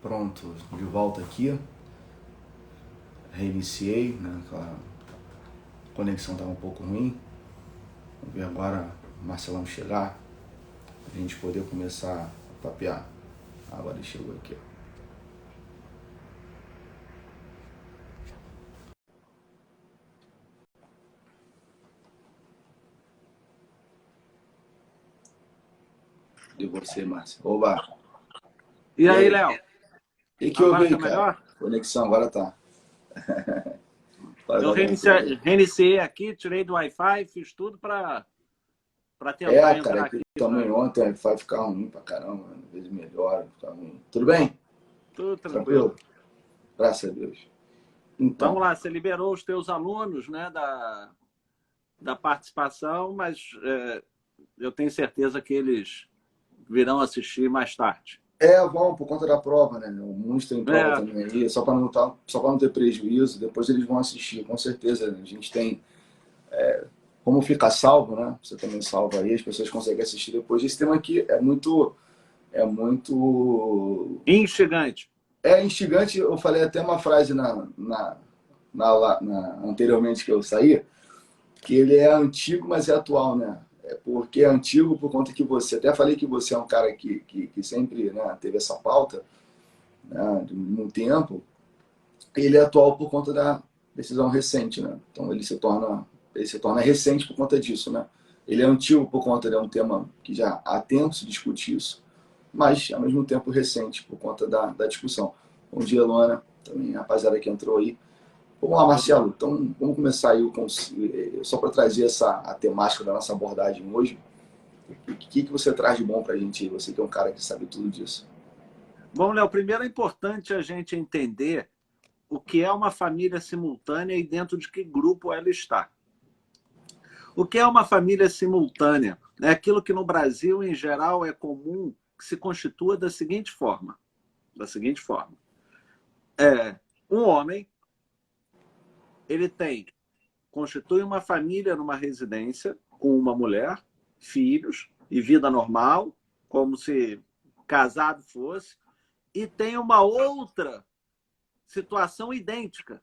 Pronto, de volta aqui. Reiniciei, né? A conexão estava um pouco ruim. Vamos ver agora o Marcelão chegar, a gente poder começar a papear. Agora ele chegou aqui. De você, Márcio. Oba! E aí, Léo? O que houve aí, tá cara? Melhor? Conexão, agora tá. Eu reiniciei aqui, tirei do Wi-Fi, fiz tudo para tentar Cara, entrar aqui aqui. também ontem o Wi-Fi ficar ruim pra caramba, às vezes melhora, fica ruim. Tudo bem? Tudo tranquilo. Tranquilo? Graças a Deus. Então, Vamos lá, você liberou os teus alunos, né, da participação, mas eu tenho certeza que eles virão assistir mais tarde. vão por conta da prova, né? Muitos têm prova também aí, só para não ter prejuízo, depois eles vão assistir, com certeza. A gente tem como fica salvo, né? Você também salva aí, as pessoas conseguem assistir depois. Esse tema aqui é muito Instigante. instigante. Eu falei até uma frase anteriormente que eu saí, que ele é antigo, mas é atual, né? É porque é antigo por conta que você... Até falei que você é um cara que sempre, né, teve essa pauta, né, no tempo. Ele é atual por conta da decisão recente, né? Então ele se torna recente por conta disso, né? Ele é antigo por conta de um tema que já há tempo se discute isso, mas ao mesmo tempo recente por conta da discussão. Bom dia, Luana, também a rapaziada que entrou aí. Vamos lá, Marcelo. Então, vamos começar aí só para trazer a temática da nossa abordagem hoje. O que você traz de bom para a gente? Você que é um cara que sabe tudo disso. Bom, Léo, primeiro é importante a gente entender o que é uma família simultânea e dentro de que grupo ela está. O que é uma família simultânea? É aquilo que no Brasil, em geral, é comum que se constitua da seguinte forma. Um homem, ele constitui uma família numa residência com uma mulher, filhos e vida normal, como se casado fosse, e tem uma outra situação idêntica.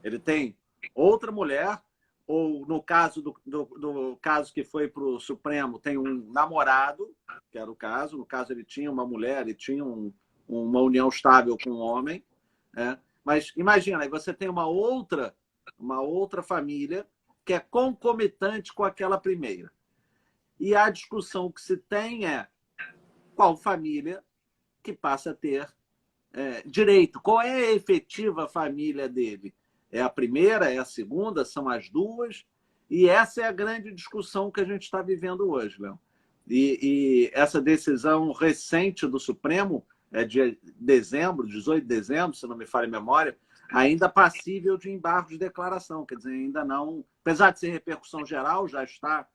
Ele tem outra mulher, ou no caso do caso que foi para o Supremo, tem um namorado, que era o caso. No caso, ele tinha uma mulher, ele tinha uma união estável com um homem. Né? Mas imagina, aí você tem uma outra família que é concomitante com aquela primeira. E a discussão que se tem é qual família que passa a ter direito. Qual é a efetiva família dele? É a primeira, é a segunda, são as duas? E essa é a grande discussão que a gente está vivendo hoje, Léo. E essa decisão recente do Supremo, de dezembro, 18 de dezembro, se não me falha a memória, ainda passível de embargo de declaração. Quer dizer, ainda não... Apesar de ser repercussão geral, já está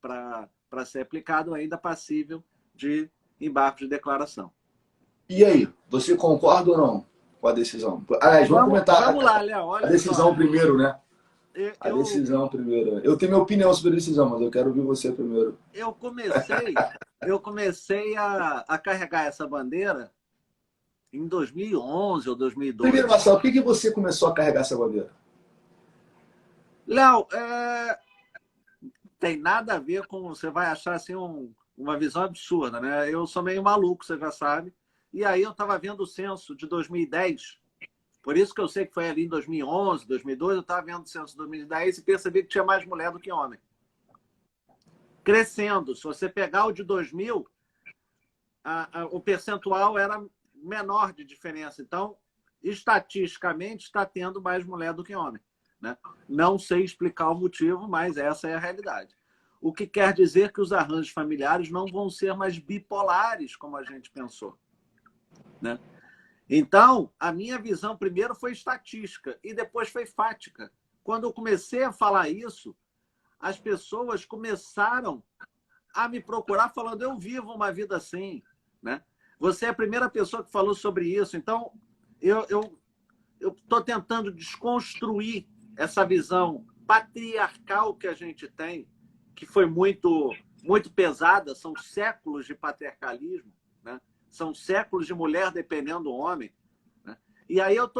para ser aplicado, ainda passível de embargo de declaração. E aí, você concorda ou não com a decisão? Aliás, vamos comentar vamos lá, Léo. Olha a decisão só. Primeiro, né? A decisão primeiro. Eu tenho minha opinião sobre a decisão, mas eu quero ouvir você primeiro. Eu comecei a carregar essa bandeira em 2011 ou 2012. Primeiro, Marcelo, por que você começou a carregar essa bandeira? Léo, tem nada a ver com... Você vai achar assim uma visão absurda, né? Eu sou meio maluco, você já sabe. E aí eu estava vendo o censo de 2010. Por isso que eu sei que foi ali em 2011, 2012, eu estava vendo o censo de 2010 e percebi que tinha mais mulher do que homem. Crescendo. Se você pegar o de 2000, o percentual era menor de diferença. Então, estatisticamente, está tendo mais mulher do que homem. Né? Não sei explicar o motivo, mas essa é a realidade. O que quer dizer que os arranjos familiares não vão ser mais bipolares, como a gente pensou. Né? Então, a minha visão primeiro foi estatística e depois foi fática. Quando eu comecei a falar isso, as pessoas começaram a me procurar falando: eu vivo uma vida assim. Né? Você é a primeira pessoa que falou sobre isso. Então, eu estou tentando desconstruir essa visão patriarcal que a gente tem, que foi muito, muito pesada, são séculos de patriarcalismo, né? São séculos de mulher dependendo do homem. Né? E aí eu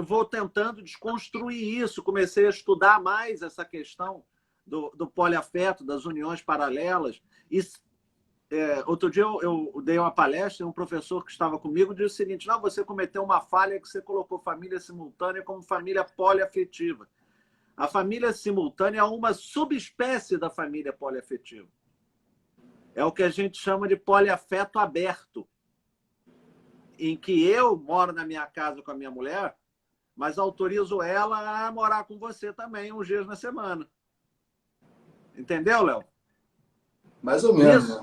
vou tentando desconstruir isso. Comecei a estudar mais essa questão do poliafeto, das uniões paralelas. E outro dia eu dei uma palestra e um professor que estava comigo disse o seguinte: não, você cometeu uma falha que você colocou família simultânea como família poliafetiva. A família simultânea é uma subespécie da família poliafetiva. É o que a gente chama de poliafeto aberto, em que eu moro na minha casa com a minha mulher, mas autorizo ela a morar com você também uns dias na semana. Entendeu, Léo? Mais ou menos.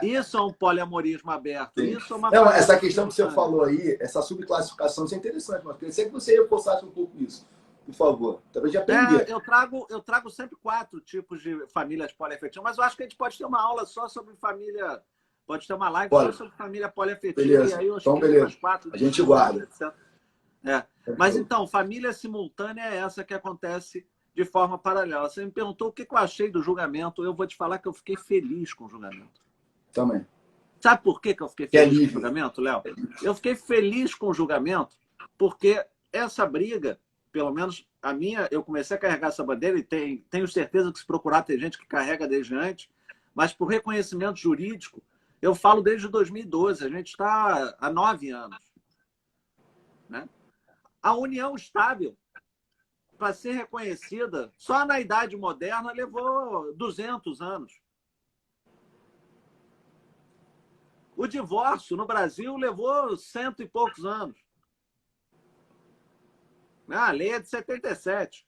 Isso é um poliamorismo aberto. Sim. Isso é uma Não, essa questão que você falou aí, essa subclassificação, isso é interessante, mas queria que você reforçasse um pouco isso, por favor. Também de aprender. Eu trago sempre 4 tipos de famílias poliafetivas, mas eu acho que a gente pode ter uma aula só sobre família. Pode ter uma live só sobre família poliafetiva. Beleza. E aí eu então, beleza. 4 a gente guarda. Mas então, família simultânea é essa que acontece de forma paralela. Você me perguntou o que eu achei do julgamento. Eu vou te falar que eu fiquei feliz com o julgamento. Também. Sabe por que eu fiquei feliz com o julgamento, Léo? Eu fiquei feliz com o julgamento porque essa briga, pelo menos a minha, eu comecei a carregar essa bandeira e tenho certeza que se procurar tem gente que carrega desde antes, mas por reconhecimento jurídico, eu falo desde 2012, a gente está há 9 anos. Né? A união estável, para ser reconhecida, só na Idade Moderna levou 200 anos. O divórcio no Brasil levou 100 e poucos anos. A lei é de 77.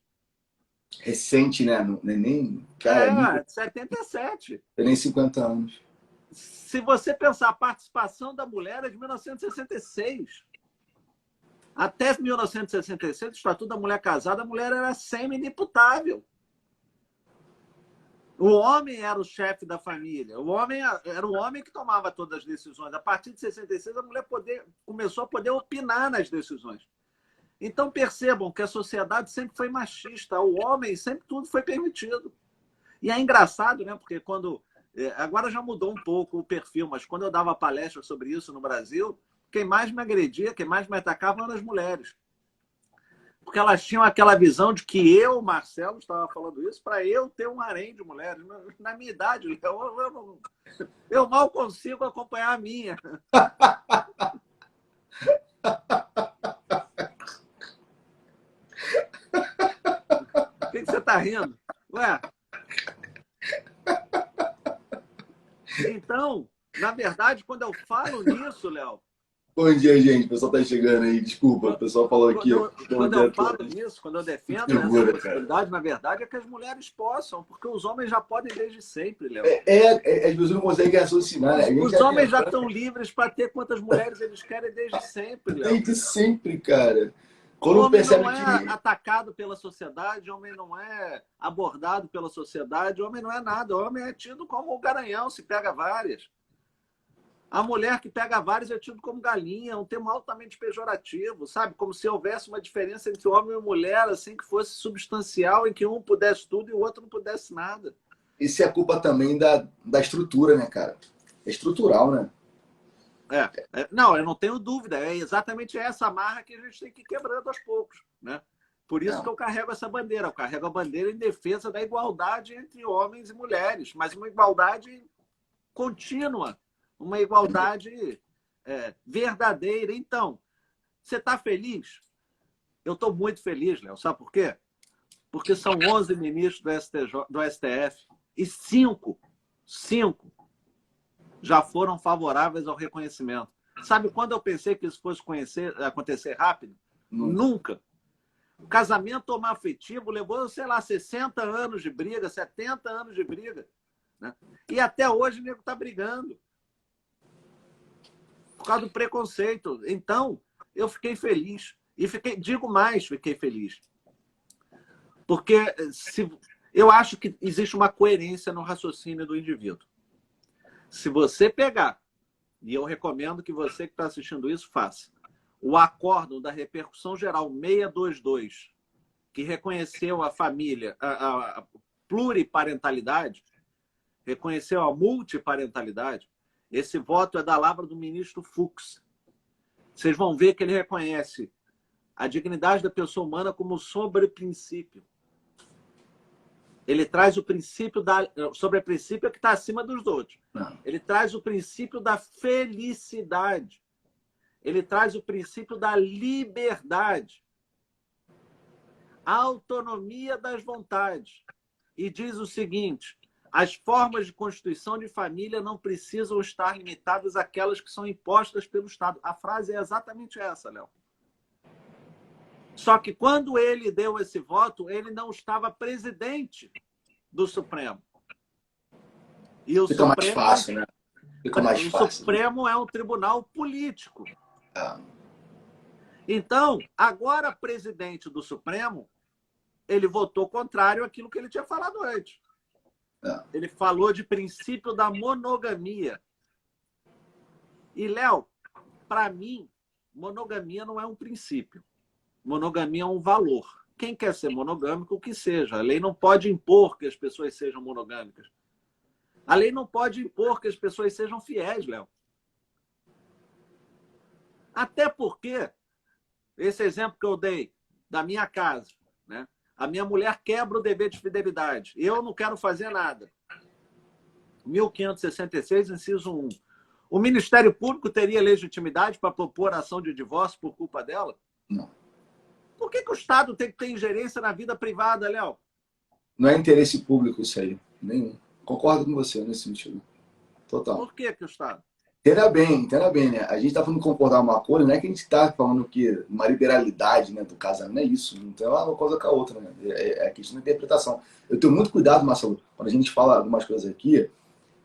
Recente, né? Não é nem... Cara, de 77. Tem nem 50 anos. Se você pensar, a participação da mulher é de 1966. Até 1966, o Estatuto da Mulher Casada, a mulher era semi-inimputável. O homem era o chefe da família. O homem era o homem que tomava todas as decisões. A partir de 66, a mulher começou a poder opinar nas decisões. Então, percebam que a sociedade sempre foi machista. O homem sempre tudo foi permitido. E é engraçado, né? Porque agora já mudou um pouco o perfil, mas quando eu dava palestra sobre isso no Brasil, quem mais me agredia, quem mais me atacava eram as mulheres. Porque elas tinham aquela visão de que eu, Marcelo, estava falando isso para eu ter um harém de mulheres. Na minha idade, eu mal consigo acompanhar a minha. Por que você está rindo? Ué? Então, na verdade, quando eu falo nisso, Léo... Bom dia, gente. O pessoal está chegando aí. Desculpa, o pessoal falou aqui. Quando eu falo nisso, quando eu defendo essa possibilidade, na verdade, é que as mulheres possam, porque os homens já podem desde sempre, Léo. As pessoas não conseguem raciocinar, né? Os homens já estão livres para ter quantas mulheres eles querem desde sempre, Léo. Desde sempre, cara. O homem não é atacado pela sociedade, o homem não é abordado pela sociedade, o homem não é nada. O homem é tido como o garanhão, se pega várias. A mulher que pega várias é tido como galinha, um termo altamente pejorativo, sabe? Como se houvesse uma diferença entre homem e mulher, assim, que fosse substancial, em que um pudesse tudo e o outro não pudesse nada. Isso é culpa também da estrutura, né, cara? É estrutural, né? Não, eu não tenho dúvida. É exatamente essa amarra que a gente tem que ir quebrando aos poucos, né? Por isso que eu carrego essa bandeira. Eu carrego a bandeira em defesa da igualdade entre homens e mulheres, mas uma igualdade contínua, uma igualdade verdadeira. Então, você está feliz? Eu estou muito feliz, Léo. Sabe por quê? Porque são 11 ministros do STF e 5 já foram favoráveis ao reconhecimento. Sabe quando eu pensei que isso fosse acontecer rápido? Nunca. O casamento homoafetivo levou, sei lá, 60 anos de briga, 70 anos de briga. Né? E até hoje o nego está brigando. Por causa do preconceito. Então, eu fiquei feliz. E digo mais, fiquei feliz. Porque eu acho que existe uma coerência no raciocínio do indivíduo. Se você pegar, e eu recomendo que você que está assistindo isso faça, o acórdão da repercussão geral 622, que reconheceu a família, a pluriparentalidade, reconheceu a multiparentalidade, Esse voto é da lavra do ministro Fux. Vocês vão ver que ele reconhece a dignidade da pessoa humana como sobre-princípio. Ele traz o princípio da... Sobre-princípio que está acima dos outros. Não. Ele traz o princípio da felicidade. Ele traz o princípio da liberdade. A autonomia das vontades. E diz o seguinte: as formas de constituição de família não precisam estar limitadas àquelas que são impostas pelo Estado. A frase é exatamente essa, Léo. Só que quando ele deu esse voto, ele não estava presidente do Supremo. E o Fica Supremo, mais fácil, né? Fica mais o fácil. Supremo é um tribunal político. Ah. Então, agora presidente do Supremo, ele votou contrário àquilo que ele tinha falado antes. Ah. Ele falou de princípio da monogamia. E, Léo, para mim, monogamia não é um princípio. Monogamia é um valor. Quem quer ser monogâmico, que seja. A lei não pode impor que as pessoas sejam monogâmicas. A lei não pode impor que as pessoas sejam fiéis, Léo. Até porque, esse exemplo que eu dei da minha casa, né? A minha mulher quebra o dever de fidelidade. Eu não quero fazer nada. 1566, inciso 1. O Ministério Público teria legitimidade para propor ação de divórcio por culpa dela? Não. Por que o Estado tem que ter ingerência na vida privada, Léo? Não é interesse público isso aí. Nenhum. Concordo com você nesse sentido. Total. Por que o Estado? Entenda bem, né? A gente está falando de concordar uma coisa, não é que a gente está falando que uma liberalidade, né, do casamento, não é isso. Então é uma coisa com a outra, né? É questão de interpretação. Eu tenho muito cuidado, Marcelo, quando a gente fala algumas coisas aqui,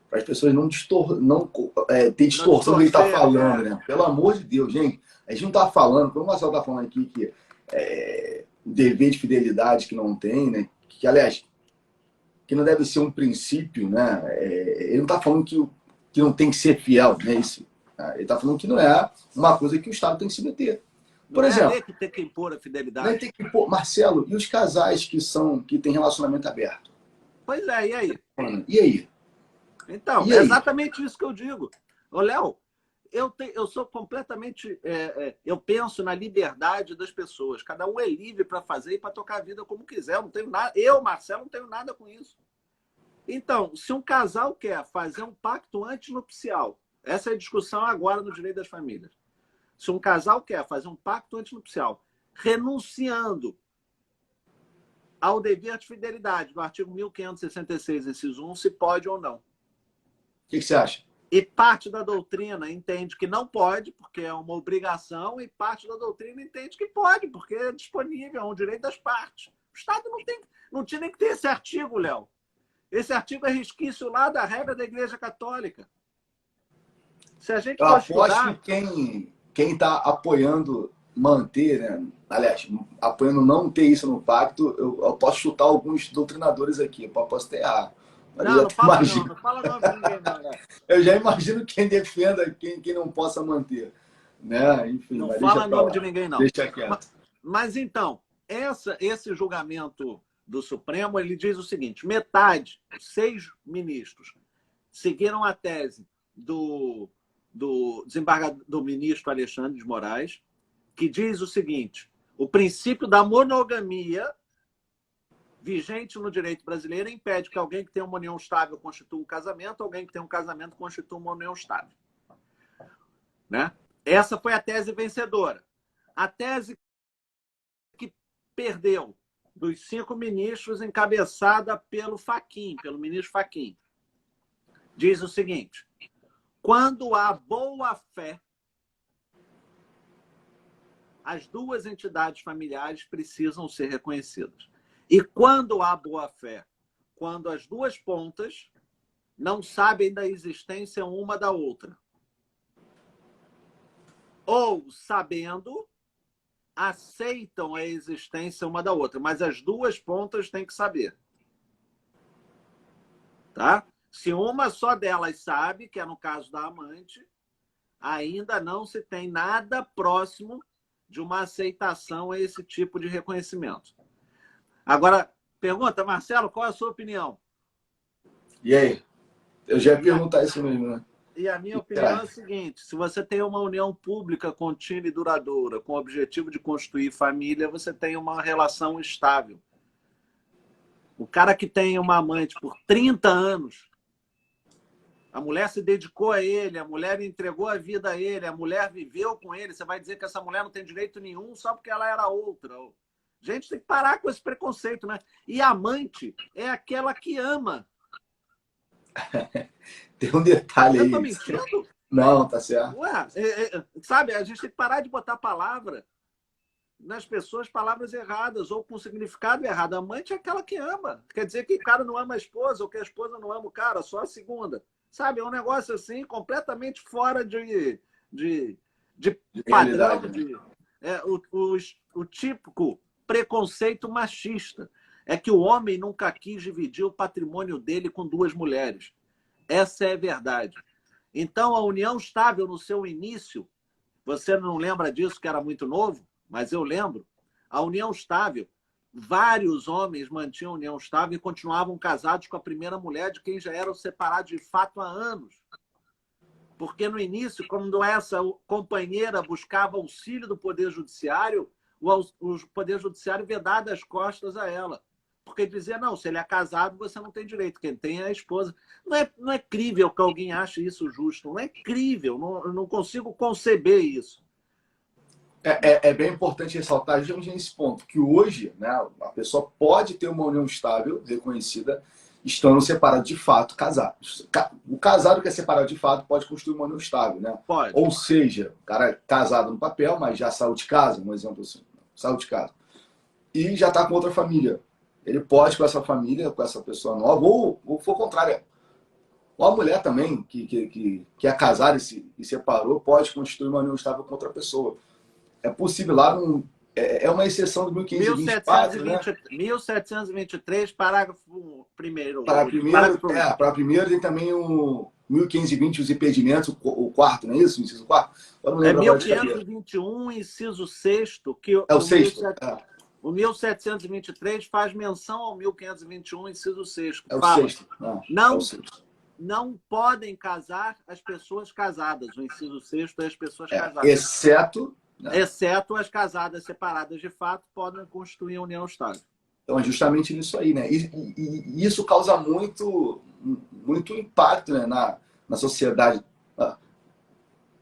para as pessoas não ter distorção do que ele está falando, né? Pelo amor de Deus, gente. A gente não está falando, como o Marcelo está falando aqui, que o dever de fidelidade que não tem, né? Que, aliás, que não deve ser um princípio, né? Ele não está falando que não tem que ser fiel, não é isso. Ele está falando que não é uma coisa que o Estado tem que se meter. Por exemplo, não é que tem que impor a fidelidade. Não tem que impor. Marcelo, e os casais que têm relacionamento aberto? Pois é, e aí? E aí? Então, e é aí? exatamente isso que eu digo. Ô, Léo, eu sou completamente... eu penso na liberdade das pessoas. Cada um é livre para fazer e para tocar a vida como quiser. Eu não tenho nada, Marcelo, não tenho nada com isso. Então, se um casal quer fazer um pacto antinupcial, essa é a discussão agora no direito das famílias. Se um casal quer fazer um pacto antinupcial, renunciando ao dever de fidelidade do artigo 1566, inciso 1, se pode ou não. O que você acha? E parte da doutrina entende que não pode, porque é uma obrigação, e parte da doutrina entende que pode, porque é disponível, é um direito das partes. O Estado não tinha nem que ter esse artigo, Léo. Esse artigo é resquício lá da regra da Igreja Católica. Se a gente for estudar... que quem está apoiando manter, né? Aliás, apoiando não ter isso no pacto, eu posso chutar alguns doutrinadores aqui, eu posso ter errado. Não fala nome de ninguém, não, né? Eu já imagino quem defenda quem não possa manter. Né? Enfim, não fala nome de ninguém, não. Deixa quieto. Mas então, esse julgamento do Supremo, ele diz o seguinte: metade, 6 ministros, seguiram a tese do desembargador, do ministro Alexandre de Moraes, que diz o seguinte: o princípio da monogamia vigente no direito brasileiro impede que alguém que tem uma união estável constitua um casamento, alguém que tem um casamento constitua uma união estável. Né? Essa foi a tese vencedora. A tese que perdeu dos 5 ministros, encabeçada pelo ministro Fachin, diz o seguinte: quando há boa-fé, as 2 entidades familiares precisam ser reconhecidas. E quando há boa-fé, quando as 2 pontas não sabem da existência uma da outra, ou, sabendo, aceitam a existência uma da outra, mas as 2 pontas têm que saber. Tá? Se uma só delas sabe, que é no caso da amante, ainda não se tem nada próximo de uma aceitação a esse tipo de reconhecimento. Agora, pergunta, Marcelo, qual é a sua opinião? E aí? Eu já ia perguntar isso mesmo, né? E a minha opinião é a seguinte: se você tem uma união pública contínua e duradoura, com o objetivo de construir família, você tem uma relação estável. O cara que tem uma amante por 30 anos, a mulher se dedicou a ele, a mulher entregou a vida a ele, a mulher viveu com ele, você vai dizer que essa mulher não tem direito nenhum só porque ela era outra. Gente, tem que parar com esse preconceito, né? E amante é aquela que ama. Tem um detalhe aí. Eu tô mentindo? Não, tá certo. Ué, sabe, a gente tem que parar de botar palavra nas pessoas, palavras erradas ou com significado errado. Amante é aquela que ama. Quer dizer que o cara não ama a esposa ou que a esposa não ama o cara, só a segunda. Sabe, é um negócio assim completamente fora de padrão, né? o típico preconceito machista. É que o homem nunca quis dividir o patrimônio dele com duas mulheres. Essa é a verdade. Então, a união estável no seu início, você não lembra disso, que era muito novo, mas eu lembro, a união estável, vários homens mantinham a união estável e continuavam casados com a primeira mulher de quem já eram separados de fato há anos. Porque no início, quando essa companheira buscava auxílio do Poder Judiciário, o Poder Judiciário vedava as costas a ela. Porque dizia, não, se ele é casado, você não tem direito, quem tem é a esposa. Não é crível que alguém ache isso justo, não é crível, não consigo conceber isso. É bem importante ressaltar justamente nesse ponto, que hoje, né, a pessoa pode ter uma união estável, reconhecida, estando separado de fato, casados. O casado que é separado de fato pode construir uma união estável, né? Pode. Ou seja, o cara é casado no papel, mas já saiu de casa, um exemplo assim, saiu de casa, e já está com outra família. Ele pode, com essa família, com essa pessoa nova, ou for o contrário. Ou a mulher também, que é casada e separou, pode constituir uma união estável com outra pessoa. É possível lá, é uma exceção do 1524, 1723, parágrafo 1º. Para primeiro tem também o 1520, os impedimentos, o quarto, não é isso? O inciso quarto? Eu não lembro agora de cabeça. 1521, inciso 6º, que é o sexto. O 1723 faz menção ao 1521, inciso 6º. É o sexto. Não podem casar as pessoas casadas. O inciso 6º é as pessoas casadas. Exceto as casadas separadas de fato, podem constituir união estável. Então, é justamente nisso aí, né? E isso causa muito impacto, né, na sociedade,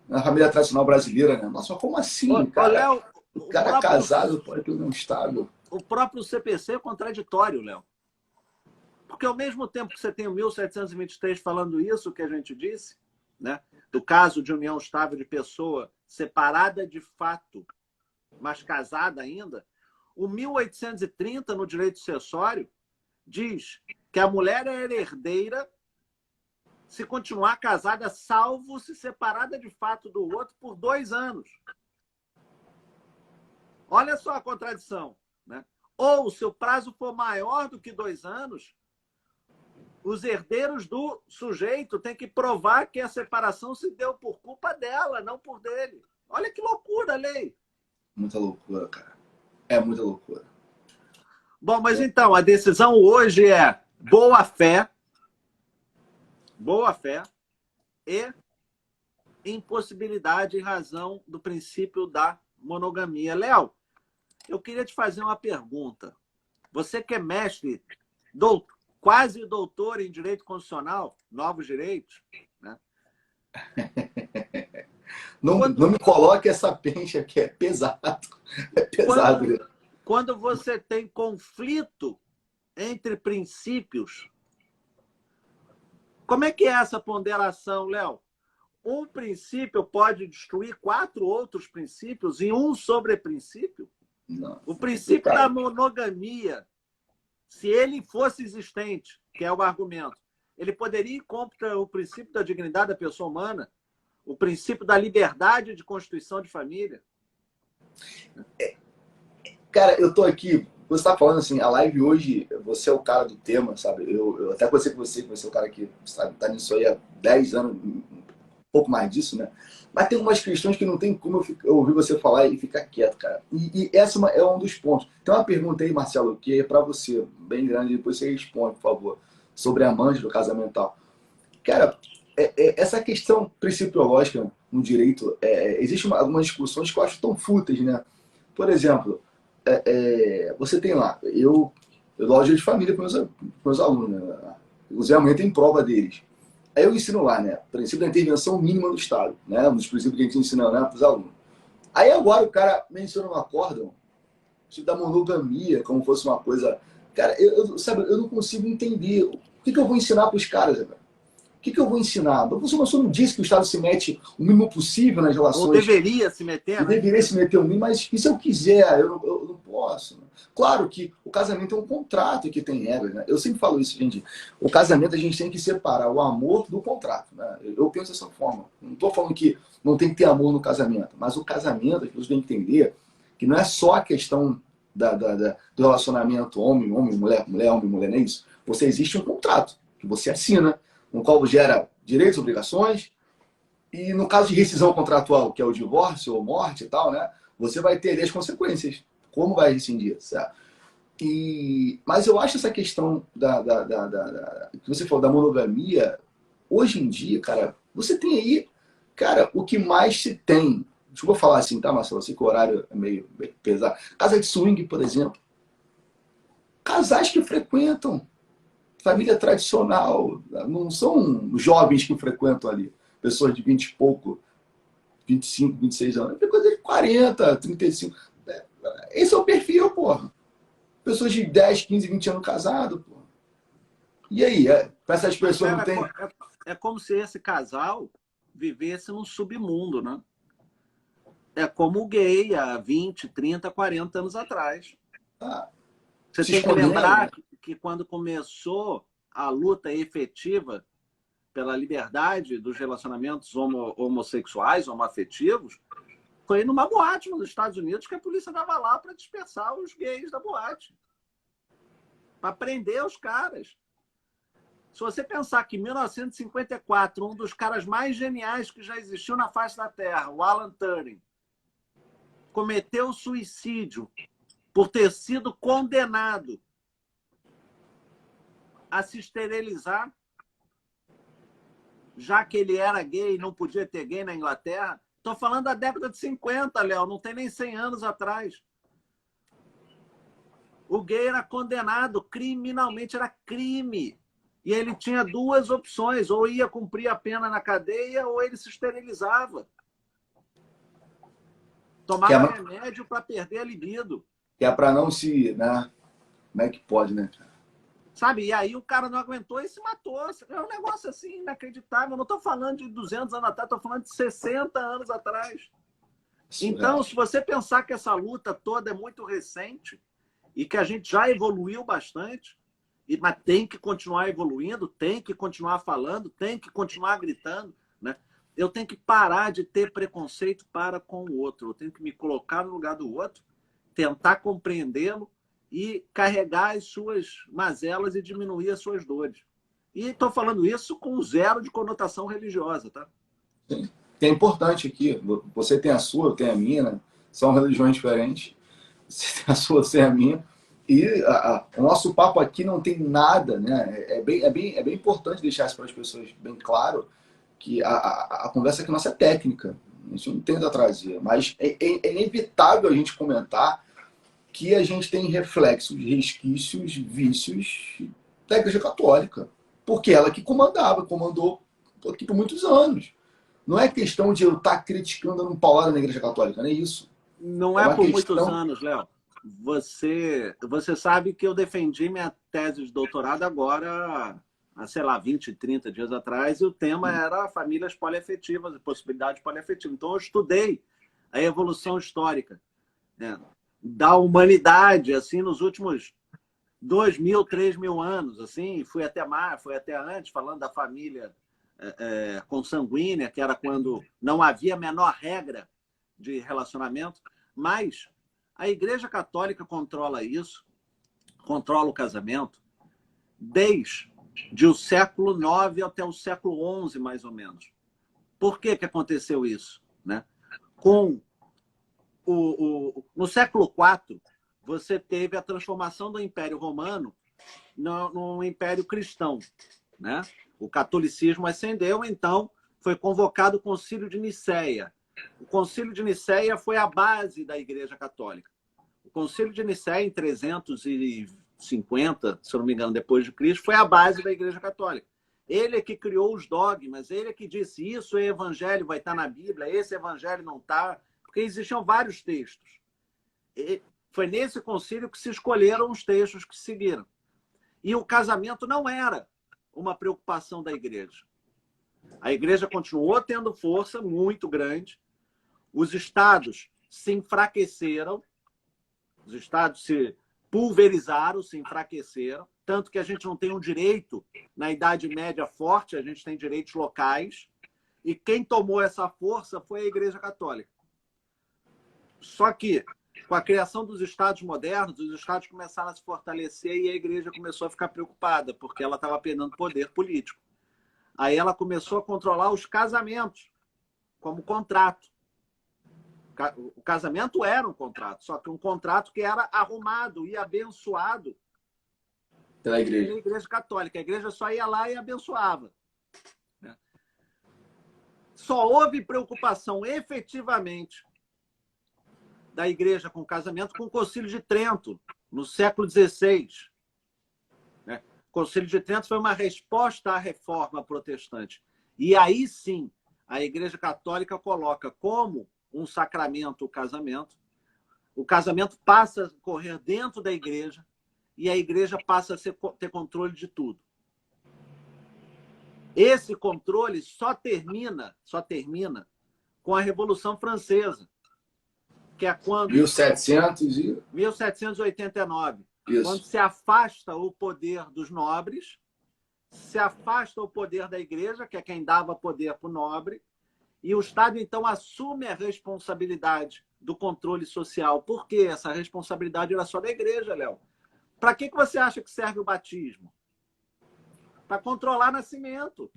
na família tradicional brasileira, né? Nossa, como assim, cara? Léo, o cara próprio, casado pode ter união estável. O próprio CPC é contraditório, Léo. Porque ao mesmo tempo que você tem o 1723 falando isso que a gente disse, né? Do caso de união estável de pessoa separada de fato, mas casada ainda, o 1830, no direito sucessório, diz que a mulher é herdeira se continuar casada, salvo se separada de fato do outro por 2 anos. Olha só a contradição, né? Ou, se o prazo for maior do que 2 anos, os herdeiros do sujeito têm que provar que a separação se deu por culpa dela, não por dele. Olha que loucura a lei. Muita loucura, cara. É muita loucura. Bom, mas então, a decisão hoje é boa-fé e impossibilidade em razão do princípio da monogamia. Léo, eu queria te fazer uma pergunta. Você que é mestre, quase doutor em Direito Constitucional, Novos Direitos, né? Não me coloque essa pencha que é pesado. É pesado. Quando você tem conflito entre princípios, como é que é essa ponderação, Léo? Um princípio pode destruir 4 outros princípios em um sobreprincípio? Não. O princípio da monogamia, se ele fosse existente, que é o argumento, ele poderia ir contra o princípio da dignidade da pessoa humana, o princípio da liberdade de constituição de família? Cara, eu tô aqui, você tá falando assim, a live hoje, você é o cara do tema, sabe? Eu até conversei com você é o cara que sabe, tá nisso aí há 10 anos, um pouco mais disso, né? Mas tem umas questões que não tem como eu ouvir você falar e ficar quieto, cara. E essa é um dos pontos. Tem uma pergunta aí, Marcelo, que é para você, bem grande, depois você responde, por favor, sobre a amante do casamento. Cara, essa questão principiológica no direito, existem algumas discussões que eu acho tão fúteis, né? Por exemplo, você tem lá, eu dou aula de família para meus alunos, né? Inclusive, amanhã tem prova deles. Aí eu ensino lá, né? Princípio da intervenção mínima do Estado, né? Um dos princípios que a gente ensina, né, para os alunos. Aí agora o cara menciona um acórdão, tipo da monogamia, como fosse uma coisa. Cara, sabe, eu não consigo entender. O que eu vou ensinar para os caras, cara? O que eu vou ensinar? Você não disse que o Estado se mete o mínimo possível nas Ou relações. deveria se meter, Eu né? deveria se meter um mínimo, mas e se eu quiser? Eu não posso. Claro que o casamento é um contrato que tem regras, né? Eu sempre falo isso, gente. O casamento a gente tem que separar o amor do contrato, né? Eu penso dessa forma. Não estou falando que não tem que ter amor no casamento, mas o casamento, as pessoas têm que entender que não é só a questão do relacionamento homem, mulher, homem, mulher, não é isso. Você existe um contrato que você assina, no qual gera direitos, obrigações, e no caso de rescisão contratual, que é o divórcio ou morte e tal, né? Você vai ter ali as consequências. Como vai rescindir, certo? Mas eu acho essa questão que você falou da monogamia, hoje em dia, cara, você tem aí, cara, o que mais se tem. Desculpa falar assim, tá, Marcelo? Eu sei que o horário é meio pesado. Casa de swing, por exemplo. Casais que frequentam. Família tradicional. Não são jovens que frequentam ali. Pessoas de 20 e pouco, 25, 26 anos. É coisa de 40, 35. Esse é o perfil, porra. Pessoas de 10, 15, 20 anos casados, porra. E aí? Para essas Mas, pessoas não cara, tem. é como se esse casal vivesse num submundo, né? É como o gay há 20, 30, 40 anos atrás. Ah, Você se tem que escondendo, lembrar né? que quando começou a luta efetiva pela liberdade dos relacionamentos homossexuais, homoafetivos, foi numa boate nos Estados Unidos que a polícia estava lá para dispersar os gays da boate, para prender os caras. Se você pensar que em 1954, um dos caras mais geniais que já existiu na face da Terra, o Alan Turing, cometeu suicídio por ter sido condenado a se esterilizar, já que ele era gay e não podia ter gay na Inglaterra. Estou falando da década de 50, Léo, não tem nem 100 anos atrás. O gay era condenado criminalmente, era crime. E ele tinha duas opções, ou ia cumprir a pena na cadeia, ou ele se esterilizava. Que é, Tomava remédio para perder a libido. que é para não se. Né? Como é que pode, né? Sabe? E aí o cara não aguentou e se matou. É um negócio assim inacreditável. Eu não estou falando de 200 anos atrás, estou falando de 60 anos atrás. Então, Surreal. se você pensar que essa luta toda é muito recente e que a gente já evoluiu bastante, mas tem que continuar evoluindo, tem que continuar falando, tem que continuar gritando, né? Eu tenho que parar de ter preconceito para com o outro. Eu tenho que me colocar no lugar do outro, tentar compreendê-lo e carregar as suas mazelas e diminuir as suas dores. E estou falando isso com zero de conotação religiosa, tá? Sim. Que é importante aqui. Você tem a sua, eu tenho a minha, né? São religiões diferentes. Você tem a sua, você tem a minha. E o nosso papo aqui não tem nada, né? É bem importante deixar isso para as pessoas bem claro que a conversa aqui nossa é técnica. A gente não tenta trazer, mas é inevitável a gente comentar que a gente tem reflexos, resquícios, vícios da Igreja Católica. Porque ela que comandou aqui por muitos anos. Não é questão de eu estar criticando a paulada na Igreja Católica, não é isso. Não É é uma por muitos questão. anos, Léo. Você sabe que eu defendi minha tese de doutorado agora, há, sei lá, 20, 30 dias atrás, e o tema era famílias poliafetivas e possibilidade poliafetiva. Então, eu estudei a evolução histórica, né, da humanidade, assim, nos últimos 2.000, 3.000 anos, assim, fui até antes, falando da família consanguínea, que era quando não havia a menor regra de relacionamento, mas a Igreja Católica controla isso, controla o casamento, desde o século IX até o século XI, mais ou menos. Por que aconteceu isso? Né? No século IV, você teve a transformação do Império Romano no Império Cristão. Né? O catolicismo ascendeu, então foi convocado o Concílio de Nicéia. O Concílio de Nicéia foi a base da Igreja Católica. O Concílio de Nicéia, em 350, se eu não me engano, depois de Cristo, foi a base da Igreja Católica. Ele é que criou os dogmas, ele é que disse isso é evangelho, vai estar na Bíblia, esse evangelho não está, porque existiam vários textos. E foi nesse concílio que se escolheram os textos que seguiram. E o casamento não era uma preocupação da igreja. A igreja continuou tendo força muito grande, os estados se enfraqueceram, os estados se pulverizaram, se enfraqueceram, tanto que a gente não tem um direito na Idade Média forte, a gente tem direitos locais, e quem tomou essa força foi a Igreja Católica. Só que, com a criação dos estados modernos, os estados começaram a se fortalecer e a igreja começou a ficar preocupada, porque ela estava perdendo poder político. Aí ela começou a controlar os casamentos, como contrato. O casamento era um contrato, só que um contrato que era arrumado e abençoado pela igreja. Pela Igreja Católica. A igreja só ia lá e abençoava. Só houve preocupação efetivamente da igreja com o casamento com o Concílio de Trento, no século XVI. O Concílio de Trento foi uma resposta à reforma protestante. E aí sim, a Igreja Católica coloca como um sacramento o casamento passa a correr dentro da igreja e a igreja passa a ter controle de tudo. Esse controle só termina com a Revolução Francesa, que é quando... 1789. Isso. Quando se afasta o poder dos nobres, se afasta o poder da igreja, que é quem dava poder para o nobre, e o Estado, então, assume a responsabilidade do controle social. Por quê? Essa responsabilidade era só da igreja, Léo. Para que você acha que serve o batismo? Para controlar nascimento.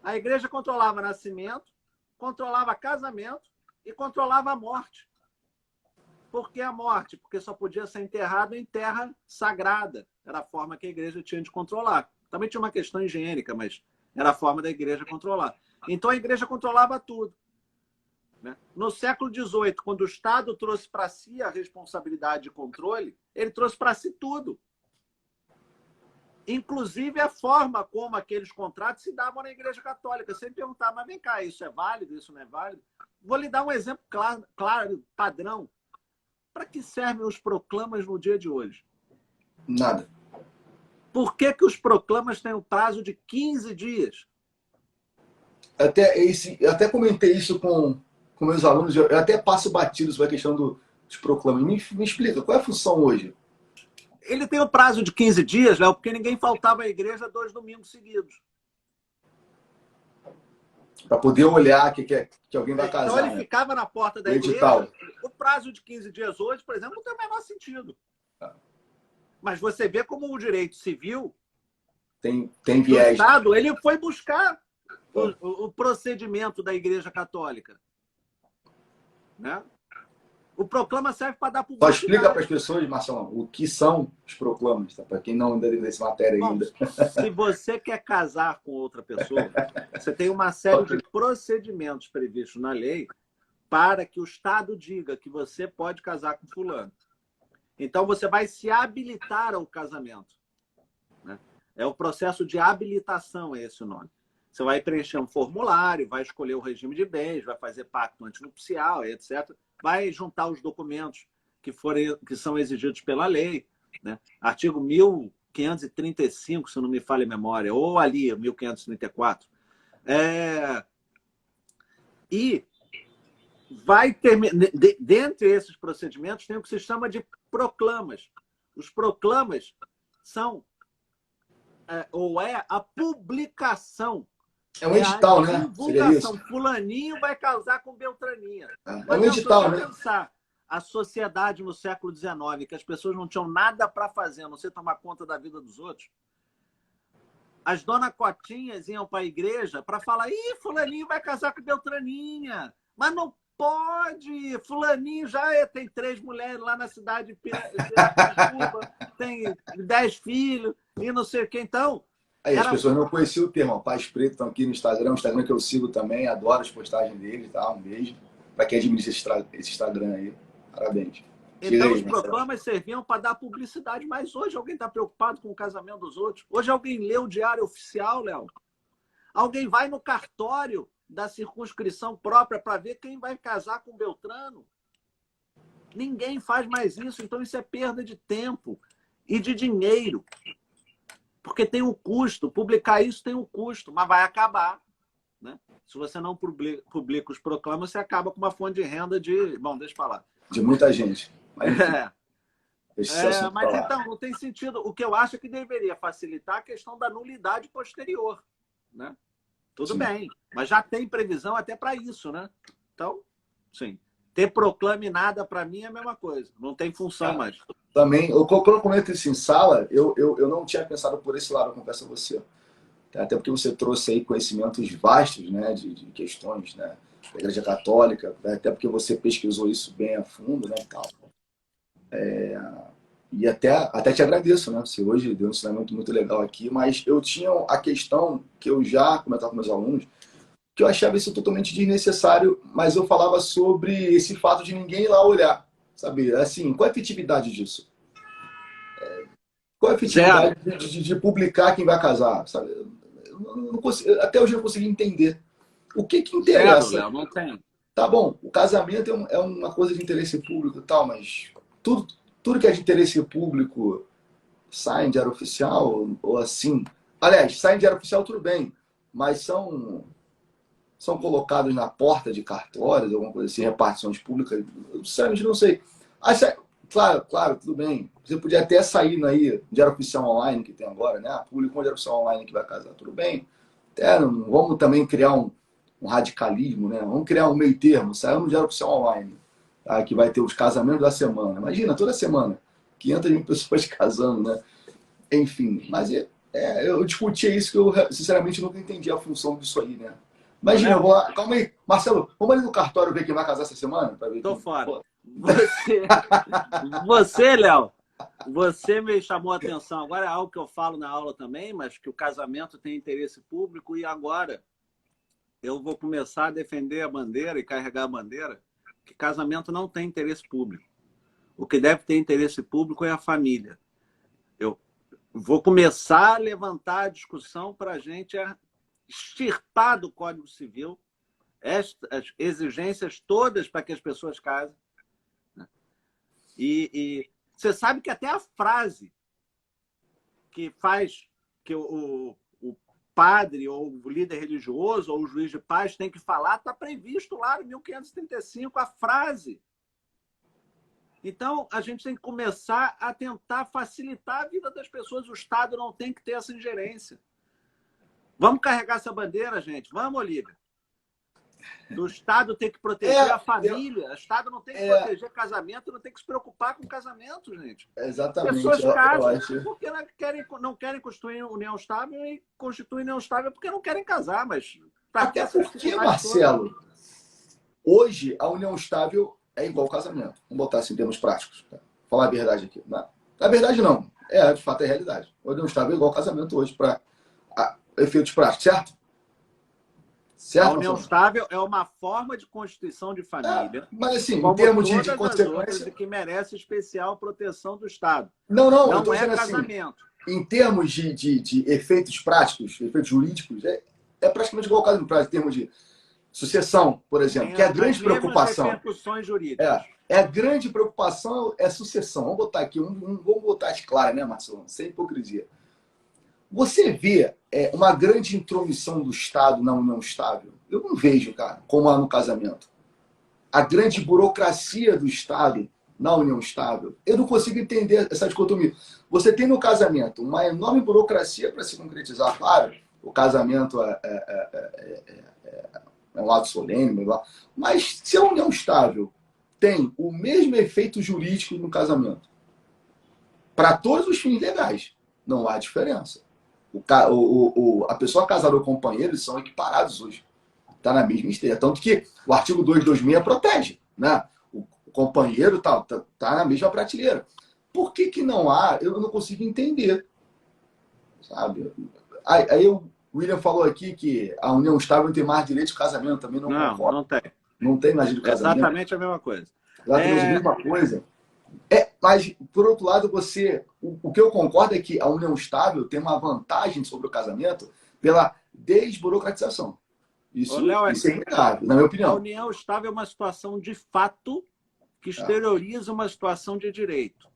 A igreja controlava nascimento, controlava casamento e controlava a morte. Por que a morte? Porque só podia ser enterrado em terra sagrada. Era a forma que a igreja tinha de controlar. Também tinha uma questão higiênica, mas era a forma da igreja controlar. Então a igreja controlava tudo. No século XVIII, quando o Estado trouxe para si a responsabilidade de controle, ele trouxe para si tudo. Inclusive a forma como aqueles contratos se davam na Igreja Católica. Você perguntar, mas vem cá, isso é válido, isso não é válido? Vou lhe dar um exemplo claro, padrão. Para que servem os proclamas no dia de hoje? Nada. Por que os proclamas têm o prazo de 15 dias? Eu até comentei isso com meus alunos, eu até passo batido sobre a questão dos proclamas. Me explica, qual é a função hoje? Ele tem o prazo de 15 dias, Léo, porque ninguém faltava à igreja 2 domingos seguidos. Para poder olhar que alguém vai casar. Então ele ficava na porta da igreja. O prazo de 15 dias hoje, por exemplo, não tem o menor sentido. Mas você vê como o direito civil tem viés. do Estado, ele foi buscar o procedimento da Igreja Católica. Né? O proclama serve para dar publicidade. Só explica para as pessoas, Marcelão, o que são os proclamas, tá? Para quem não ainda leu essa matéria ainda. Se você quer casar com outra pessoa, você tem uma série de procedimentos previstos na lei para que o Estado diga que você pode casar com fulano. Então, você vai se habilitar ao casamento. Né? É o processo de habilitação, é esse o nome. Você vai preencher um formulário, vai escolher o regime de bens, vai fazer pacto antinupcial, etc. Vai juntar os documentos que são exigidos pela lei. Né? Artigo 1535, se não me falha a memória, ou ali, 1534. E vai terminar. Dentre esses procedimentos, tem o que se chama de proclamas. Os proclamas são a publicação. É um edital, né? Seria isso. Fulaninho vai casar com Beltraninha. É um edital, né? Pensar a sociedade no século XIX, que as pessoas não tinham nada para fazer, a não ser tomar conta da vida dos outros. As donas Cotinhas iam para a igreja para falar: ih, fulaninho vai casar com Beltraninha. Mas não pode. Fulaninho já tem 3 mulheres lá na cidade de Piracicaba, tem 10 filhos e não sei o que. Então, Aí as pessoas não conheciam o termo. Pais Preto estão aqui no Instagram, o Instagram que eu sigo também, adoro as postagens dele, tá? Um beijo. Para quem administra esse Instagram aí. Parabéns. Diga Então, aí, os Marcelo. proclamas serviam para dar publicidade, mas hoje alguém está preocupado com o casamento dos outros? Hoje alguém lê o Diário Oficial, Léo? Alguém vai no cartório da circunscrição própria para ver quem vai casar com Beltrano? Ninguém faz mais isso, então isso é perda de tempo e de dinheiro. Porque tem um custo, publicar isso tem um custo, mas vai acabar. Né? Se você não publica os proclamas, você acaba com uma fonte de renda de... Bom, deixa eu falar. De muita gente. Mas, mas então, não tem sentido. O que eu acho é que deveria facilitar a questão da nulidade posterior. Né? Tudo bem, mas já tem previsão até para isso, né? Então, sim. Ter proclame nada, para mim, é a mesma coisa. Não tem função mais. Também, quando eu comento isso em sala, eu não tinha pensado por esse lado, eu confesso a você. Até porque você trouxe aí conhecimentos vastos, né, de questões, né, da Igreja Católica, até porque você pesquisou isso bem a fundo, né, e tal. E até te agradeço, né? Você hoje deu um ensinamento muito legal aqui, mas eu tinha a questão que eu já comentava com meus alunos, que eu achava isso totalmente desnecessário, mas eu falava sobre esse fato de ninguém ir lá olhar, sabe? Assim, qual a efetividade disso? Qual a efetividade de publicar quem vai casar, sabe? Eu não consigo, até hoje eu não consegui entender. O que interessa? Zero, Léo, não tem. Tá bom, o casamento é uma coisa de interesse público e tal, mas tudo que é de interesse público sai em diário oficial ou assim. Aliás, sai em diário oficial tudo bem, mas são colocados na porta de cartórios, alguma coisa assim, repartições públicas. Eu sinceramente não sei. Claro, tudo bem. Você podia até sair aí, diário oficial online que tem agora, né? Publicou um diário oficial online que vai casar, tudo bem. Até não vamos também criar um radicalismo, né? Vamos criar um meio termo, saiu no diário oficial online, tá? Que vai ter os casamentos da semana. Imagina, toda semana, 500 mil pessoas casando, né? Enfim, mas eu discutia isso que eu, sinceramente, nunca entendi a função disso aí, né? Imagina, eu vou lá, calma aí, Marcelo, vamos ali no cartório ver quem vai casar essa semana? Tô fora. Você, Léo, você me chamou a atenção. Agora é algo que eu falo na aula também, mas que o casamento tem interesse público e agora eu vou começar a defender a bandeira e carregar a bandeira que casamento não tem interesse público. O que deve ter interesse público é a família. Eu vou começar a levantar a discussão para a gente extirpar do Código Civil as exigências todas para que as pessoas casem. E você sabe que até a frase que faz que o padre ou o líder religioso ou o juiz de paz tem que falar está previsto lá em 1535 a frase. Então, a gente tem que começar a tentar facilitar a vida das pessoas. O Estado não tem que ter essa ingerência. Vamos carregar essa bandeira, gente? Vamos, Olívia? Do Estado tem que proteger a família. O Estado não tem que proteger casamento, não tem que se preocupar com casamento, gente. Exatamente. Pessoas casam porque não querem construir união estável e constituem união estável porque não querem casar. Mas até porque, Marcelo, hoje a união estável é igual ao casamento. Vamos botar assim em termos práticos. Tá? Falar a verdade aqui. Na verdade, não. De fato, é a realidade. A união estável é igual ao casamento hoje para efeitos práticos, certo? A união estável é uma forma de constituição de família. Mas assim, em termos de consequência, que merece especial proteção do Estado. Não é casamento. Assim, em termos de efeitos práticos, efeitos jurídicos, é praticamente igual ao casamento, em termos de sucessão, por exemplo, que é a grande preocupação. Repercussões jurídicas. A grande preocupação é sucessão. Vamos botar aqui, vamos botar as claras, né, Marcelo? Sem hipocrisia. Você vê uma grande intromissão do Estado na união estável? Eu não vejo, cara, como há no casamento. A grande burocracia do Estado na união estável. Eu não consigo entender essa dicotomia. Você tem no casamento uma enorme burocracia para se concretizar. Claro, o casamento é um ato solene, mas se a união estável tem o mesmo efeito jurídico no casamento, para todos os fins legais, não há diferença. A pessoa casada ou o companheiro, eles são equiparados hoje. Está na mesma esteira. Tanto que o artigo 226 protege, né? O companheiro tá na mesma prateleira. Por que não há? Eu não consigo entender. Sabe? Aí o William falou aqui que a união estável tem mais direito de casamento, também não concordo. Não tem. Não tem mais de casamento. Exatamente a mesma coisa. Exatamente a mesma coisa. Mas, por outro lado, o que eu concordo é que a união estável tem uma vantagem sobre o casamento pela desburocratização. Isso é inegável, na minha opinião. A união estável é uma situação de fato que exterioriza uma situação de direito.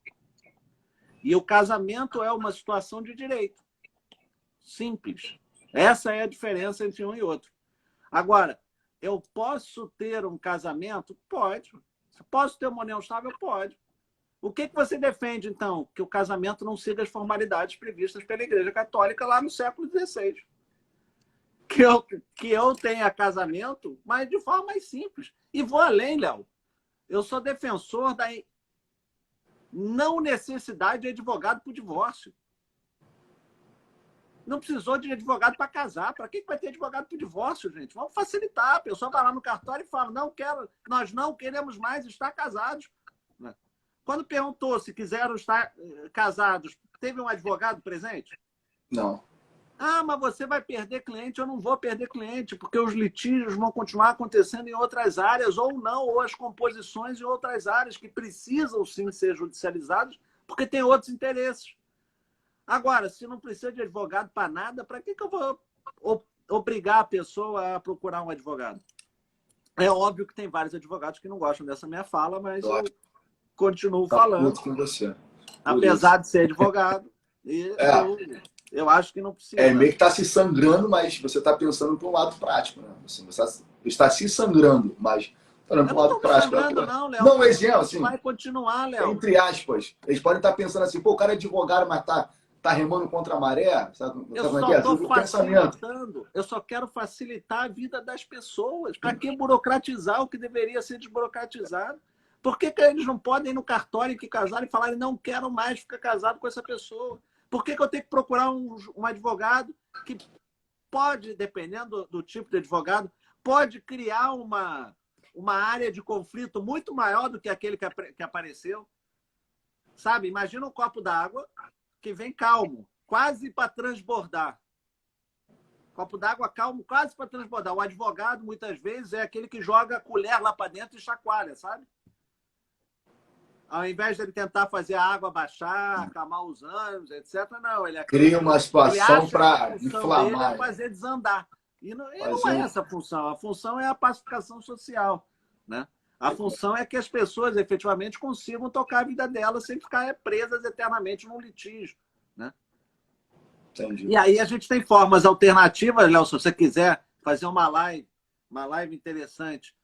E o casamento é uma situação de direito. Simples. Essa é a diferença entre um e outro. Agora, eu posso ter um casamento? Pode. Posso ter uma união estável? Pode. O que você defende, então? Que o casamento não siga as formalidades previstas pela Igreja Católica lá no século XVI. Que eu tenha casamento, mas de forma mais simples. E vou além, Léo. Eu sou defensor da não necessidade de advogado para o divórcio. Não precisou de advogado para casar. Para que vai ter advogado para o divórcio, gente? Vamos facilitar. A pessoa vai lá no cartório e fala, nós não queremos mais estar casados. Quando perguntou se quiseram estar casados, teve um advogado presente? Não. Mas você vai perder cliente. Eu não vou perder cliente, porque os litígios vão continuar acontecendo em outras áreas, ou não, ou as composições em outras áreas que precisam sim ser judicializadas, porque tem outros interesses. Agora, se não precisa de advogado para nada, para que eu vou obrigar a pessoa a procurar um advogado? É óbvio que tem vários advogados que não gostam dessa minha fala, mas eu continuo falando. Com você. Apesar de ser advogado, eu acho que não precisa. Meio que está se sangrando, mas você está pensando para um lado prático. Né? Você está se sangrando, mas para um lado prático. Não, Léo. Não, exemplo, assim, vai continuar, Léo. Entre aspas. Eles podem estar pensando assim, pô, o cara é advogado, mas tá remando contra a maré. Sabe eu só quero facilitar a vida das pessoas. Para que burocratizar o que deveria ser desburocratizado? Por que eles não podem ir no cartório que casaram e falarem não quero mais ficar casado com essa pessoa? Por que eu tenho que procurar um advogado que pode, dependendo do tipo de advogado, pode criar uma área de conflito muito maior do que aquele que apareceu? Sabe? Imagina um copo d'água que vem calmo, quase para transbordar. Copo d'água calmo, quase para transbordar. O advogado, muitas vezes, é aquele que joga a colher lá para dentro e chacoalha, sabe? Ao invés de ele tentar fazer a água baixar, acalmar os ânimos, etc., não. Ele cria uma situação para inflamar. É fazer desandar. E não é essa a função. A função é a pacificação social. Né? A função é que as pessoas efetivamente consigam tocar a vida delas sem ficar presas eternamente num litígio. Né? Entendi. E aí a gente tem formas alternativas, Léo, se você quiser fazer uma live interessante.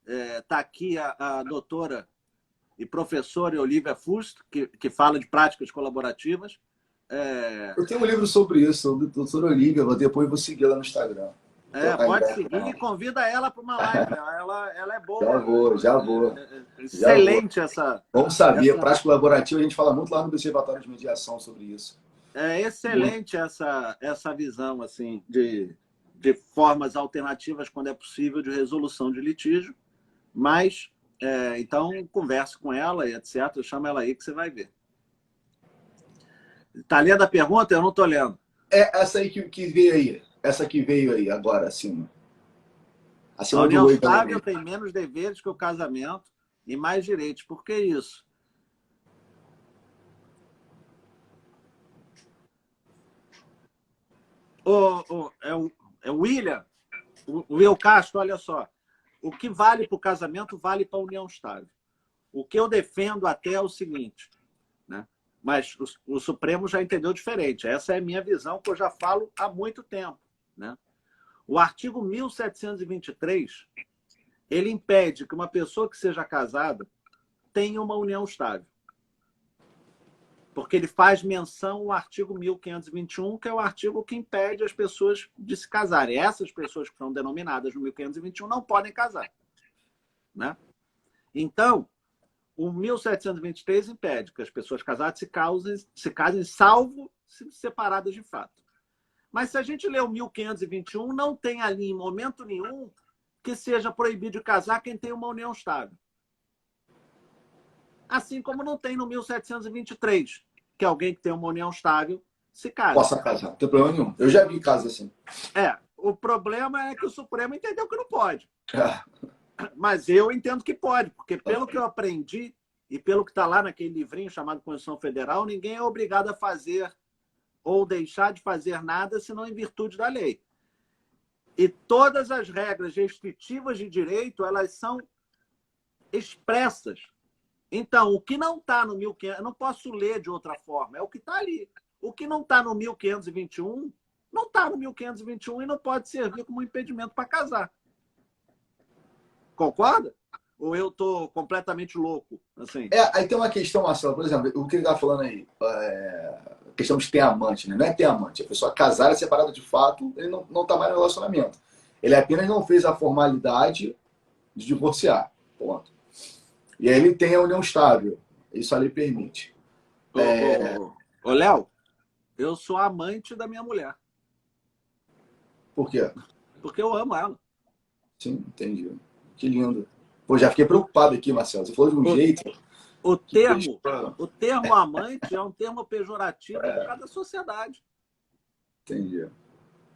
Está aqui a doutora e professora Olivia Fust, que fala de práticas colaborativas. Eu tenho um livro sobre isso, doutora Olivia, depois vou seguir ela no Instagram. Pode seguir e convida ela para uma live. Ela é boa. Já vou. Excelente essa... Vamos saber, prática colaborativa, a gente fala muito lá no Observatório de Mediação sobre isso. É excelente essa visão assim, de formas alternativas, quando é possível, de resolução de litígio. Mas, então, converse com ela e etc. Chama ela aí que você vai ver. Está lendo a pergunta? Eu não estou lendo. Essa aí que veio aí. Essa que veio aí, agora, acima. A união estável tem menos deveres que o casamento e mais direitos. Por que isso? É o William, o Will Castro, olha só. O que vale para o casamento vale para a união estável. O que eu defendo até é o seguinte, né? Mas o Supremo já entendeu diferente. Essa é a minha visão, que eu já falo há muito tempo. Né? O artigo 1723, ele impede que uma pessoa que seja casada tenha uma união estável. Porque ele faz menção ao artigo 1521, que é o artigo que impede as pessoas de se casarem. Essas pessoas que são denominadas no 1521 não podem casar. Né? Então, o 1723 impede que as pessoas casadas se casem, salvo se separadas de fato. Mas se a gente ler o 1521, não tem ali, em momento nenhum, que seja proibido de casar quem tem uma união estável. Assim como não tem no 1723, que alguém que tem uma união estável se casa. Possa casar, não tem problema nenhum. Eu já vi casos assim. O problema é que o Supremo entendeu que não pode. É. Mas eu entendo que pode, porque pelo que eu aprendi e pelo que está lá naquele livrinho chamado Constituição Federal, ninguém é obrigado a fazer ou deixar de fazer nada senão em virtude da lei. E todas as regras restritivas de direito, elas são expressas. Então, o que não está no 1500, eu não posso ler de outra forma, é o que está ali. O que não está no 1521, não está no 1521 e não pode servir como impedimento para casar. Concorda? Ou eu estou completamente louco? Assim? Aí tem uma questão, Marcelo, por exemplo, o que ele está falando aí, a questão de ter amante, né? Não é ter amante, a pessoa casar é separada de fato, ele não está mais no relacionamento. Ele apenas não fez a formalidade de divorciar, ponto. E aí ele tem a união estável, isso a lei permite. Ô, Léo, eu sou amante da minha mulher. Por quê? Porque eu amo ela. Sim, entendi. Que lindo. Pô, já fiquei preocupado aqui, Marcelo. Você falou de um jeito. O termo amante é um termo pejorativo em cada sociedade. Entendi.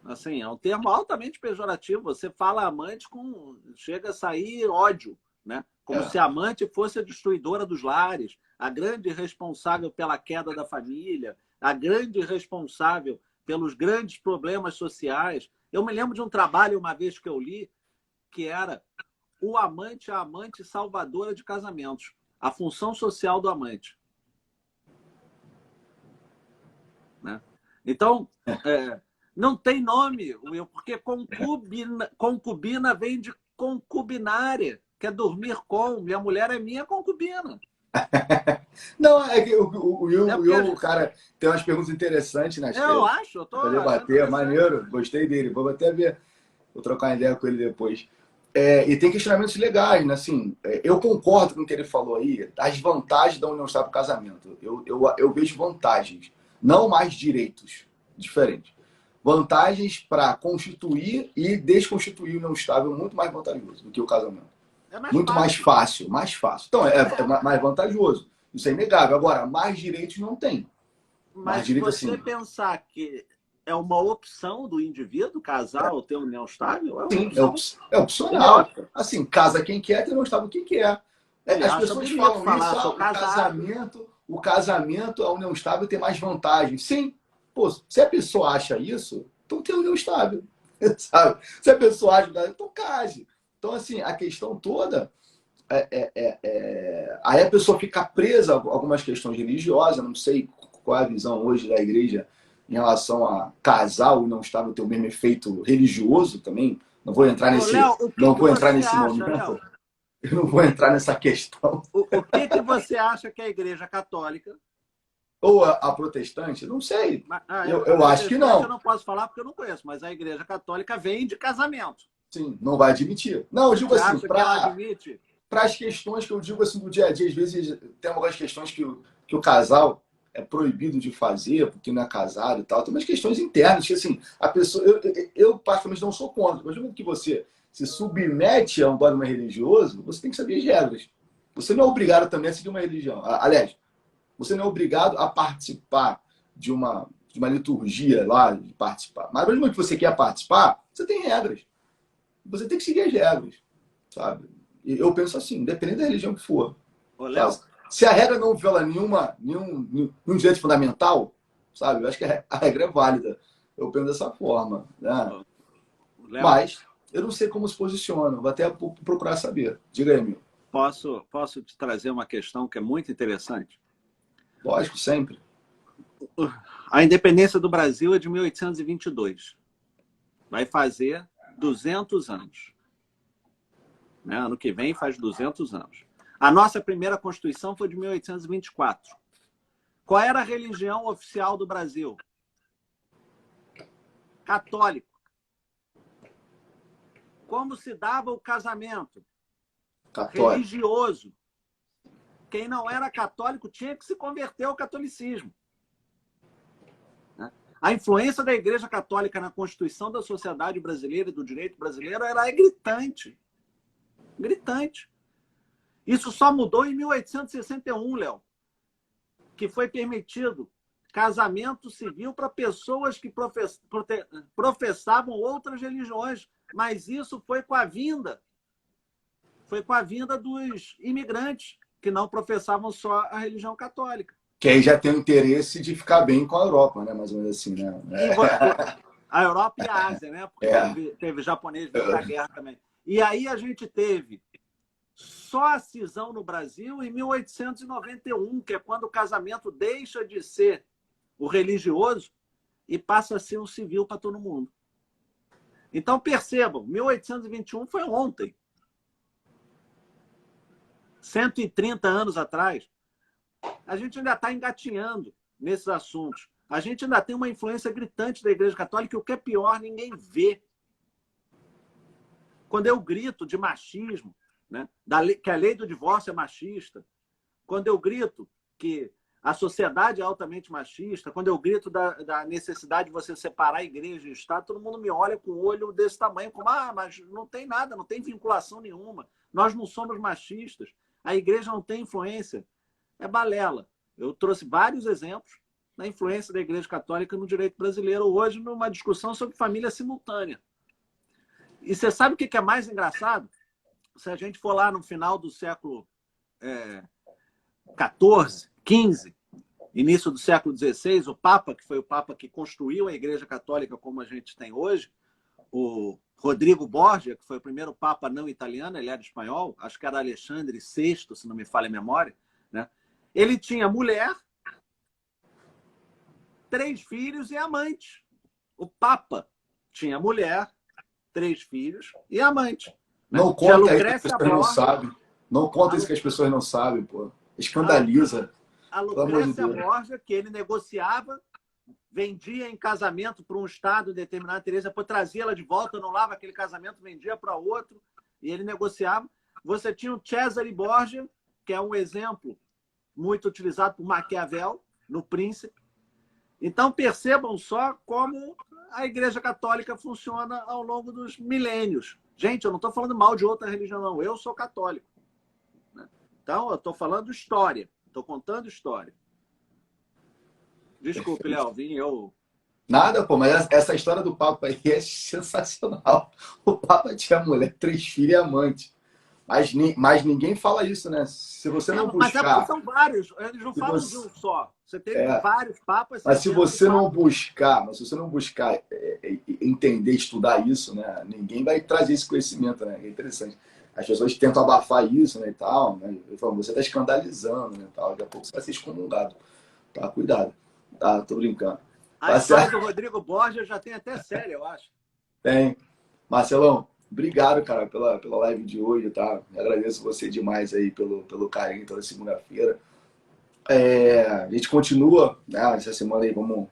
Assim, é um termo altamente pejorativo. Você fala amante chega a sair ódio, né? Como se a amante fosse a destruidora dos lares, a grande responsável pela queda da família, a grande responsável pelos grandes problemas sociais. Eu me lembro de um trabalho uma vez que eu li que era o amante, a amante salvadora de casamentos. A função social do amante. Né? Então, não tem nome, Will, porque concubina vem de concubinária, que é dormir com. Minha mulher é minha concubina. Não, é que o cara tem umas perguntas interessantes nas Eu acho, eu tô para debater, maneiro, gostei dele. Vou até ver, vou trocar uma ideia com ele depois. E tem questionamentos legais, né? Assim, eu concordo com o que ele falou aí, as vantagens da união estável para o casamento. Eu vejo vantagens, não mais direitos, diferentes. Vantagens para constituir e desconstituir a união estável muito mais vantajoso do que o casamento. Muito mais fácil. Então, é mais vantajoso. Isso é inegável. Agora, mais direitos não tem. Mas se você pensar que é uma opção do indivíduo casar ou ter união estável, é opcional. Assim, casa quem quer, ter união estável quem quer. As pessoas falam isso, o casamento, a união estável tem mais vantagem. Sim. Pô, se a pessoa acha isso, então tem união estável. Sabe? Se a pessoa acha, então case. Então, assim, a questão toda aí a pessoa fica presa a algumas questões religiosas, não sei qual é a visão hoje da igreja em relação a casar ou não estável ter o mesmo efeito religioso também. Não vou entrar nesse, Léo, não vou entrar nesse momento. Eu não vou entrar nessa questão. O que você acha que a igreja católica ou a protestante? Não sei. Eu acho que não. Eu não posso falar porque eu não conheço, mas a igreja católica vem de casamento. Sim, não vai admitir. Não, eu digo assim, para as questões que eu digo assim do dia a dia, às vezes tem algumas questões que o casal é proibido de fazer, porque não é casado e tal. Tem umas questões internas que, assim, a pessoa... Eu particularmente, não sou contra. Mas mesmo que você se submete a um dogma religioso, você tem que saber as regras. Você não é obrigado também a seguir uma religião. Aliás, você não é obrigado a participar de uma liturgia lá, de participar. Mas mesmo que você quer participar, você tem regras. Você tem que seguir as regras, sabe? E eu penso assim, independente da religião que for. Ô, Léo, se a regra não viola nenhum direito fundamental, sabe? Eu acho que a regra é válida. Eu penso dessa forma. Né? Léo, mas eu não sei como se posiciona. Vou até procurar saber. Diga aí, meu. Posso te trazer uma questão que é muito interessante? Lógico, sempre. A independência do Brasil é de 1822. Vai fazer 200 anos. Né? Ano que vem faz 200 anos. A nossa primeira Constituição foi de 1824. Qual era a religião oficial do Brasil? Católico. Como se dava o casamento? Católico. Religioso. Quem não era católico tinha que se converter ao catolicismo. A influência da Igreja Católica na constituição da sociedade brasileira e do direito brasileiro era gritante. Gritante. Isso só mudou em 1861, Léo, que foi permitido casamento civil para pessoas que professavam outras religiões. Mas isso foi com a vinda dos imigrantes, que não professavam só a religião católica. Que aí já tem o interesse de ficar bem com a Europa, né? Mais ou menos assim, né? A Europa e a Ásia, né? Porque teve japonês da guerra também. E aí a gente teve só a cisão no Brasil em 1891, que é quando o casamento deixa de ser o religioso e passa a ser um civil para todo mundo. Então, percebam, 1821 foi ontem. 130 anos atrás. A gente ainda está engatinhando nesses assuntos. A gente ainda tem uma influência gritante da Igreja Católica, e o que é pior, ninguém vê. Quando eu grito de machismo, né, que a lei do divórcio é machista, quando eu grito que a sociedade é altamente machista, quando eu grito da necessidade de você separar a igreja e o Estado, todo mundo me olha com o olho desse tamanho, como, mas não tem nada, não tem vinculação nenhuma. Nós não somos machistas. A igreja não tem influência. É balela. Eu trouxe vários exemplos da influência da Igreja Católica no direito brasileiro hoje numa discussão sobre família simultânea. E você sabe o que é mais engraçado? Se a gente for lá no final do século XIV, XV, início do século XVI, o Papa, que foi o Papa que construiu a Igreja Católica como a gente tem hoje, o Rodrigo Borgia, que foi o primeiro Papa não italiano, ele era espanhol, acho que era Alexandre VI, se não me falha a memória, né? Ele tinha mulher, 3 filhos e amante. O Papa tinha mulher, 3 filhos e amante. Né? Não conta isso que as pessoas não sabem. Não conta isso que as pessoas não sabem, pô. Escandaliza. A Lucrécia Borgia, que ele negociava, vendia em casamento para um estado determinado, Teresa, depois trazia ela de volta, anulava aquele casamento, vendia para outro, e ele negociava. Você tinha o Cesare Borgia, que é um exemplo muito utilizado por Maquiavel, no Príncipe. Então, percebam só como a Igreja Católica funciona ao longo dos milênios. Gente, eu não estou falando mal de outra religião, não. Eu sou católico. Né? Então, eu estou falando história. Estou contando história. Desculpe, Léo, Nada, pô, mas essa história do Papa aí é sensacional. O Papa tinha mulher, 3 filhos e amante. Mas ninguém fala isso, né? Se você não buscar... Mas são vários, eles não falam de um só. Você tem vários papas... Mas se você não buscar, entender, estudar isso, né? Ninguém vai trazer esse conhecimento, né? É interessante. As pessoas tentam abafar isso, né, e tal, né? Eu falo, você está escandalizando, né, tal. Daqui a pouco você vai ser excomungado. Tá? Cuidado. Tá? Tô brincando. A história do Rodrigo Borgia já tem até série, eu acho. Tem. Marcelão, obrigado, cara, pela live de hoje, tá? Eu agradeço você demais aí pelo carinho toda segunda-feira. A gente continua, né? Essa semana aí vamos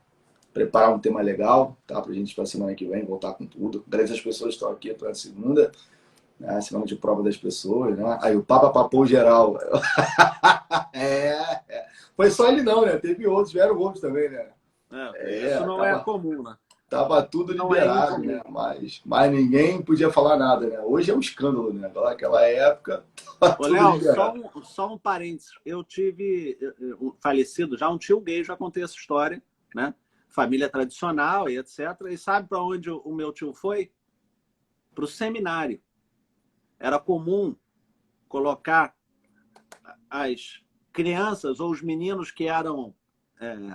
preparar um tema legal, tá? Pra gente pra semana que vem voltar com tudo. Agradeço as pessoas que estão aqui toda segunda, né? Semana de prova das pessoas, né? Aí o Papa papou geral. Foi só ele não, né? Teve outros, vieram outros também, né? Isso não é comum, né? Tava tudo liberado, né? Mas ninguém podia falar nada, né? Hoje é um escândalo, né? Naquela época, tava tudo Léo, liberado. só um parênteses. Eu tive falecido já, um tio gay, já contei essa história, né? Família tradicional e etc. E sabe para onde o meu tio foi? Para o seminário. Era comum colocar as crianças ou os meninos que eram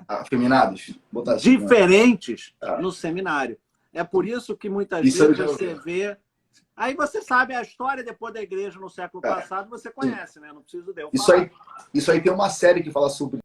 afeminados, assim, diferentes, né? No seminário. É por isso que muitas vezes você vê... Aí você sabe a história depois da igreja no século passado, você conhece, né? Não preciso de eu falar. Isso aí tem uma série que fala sobre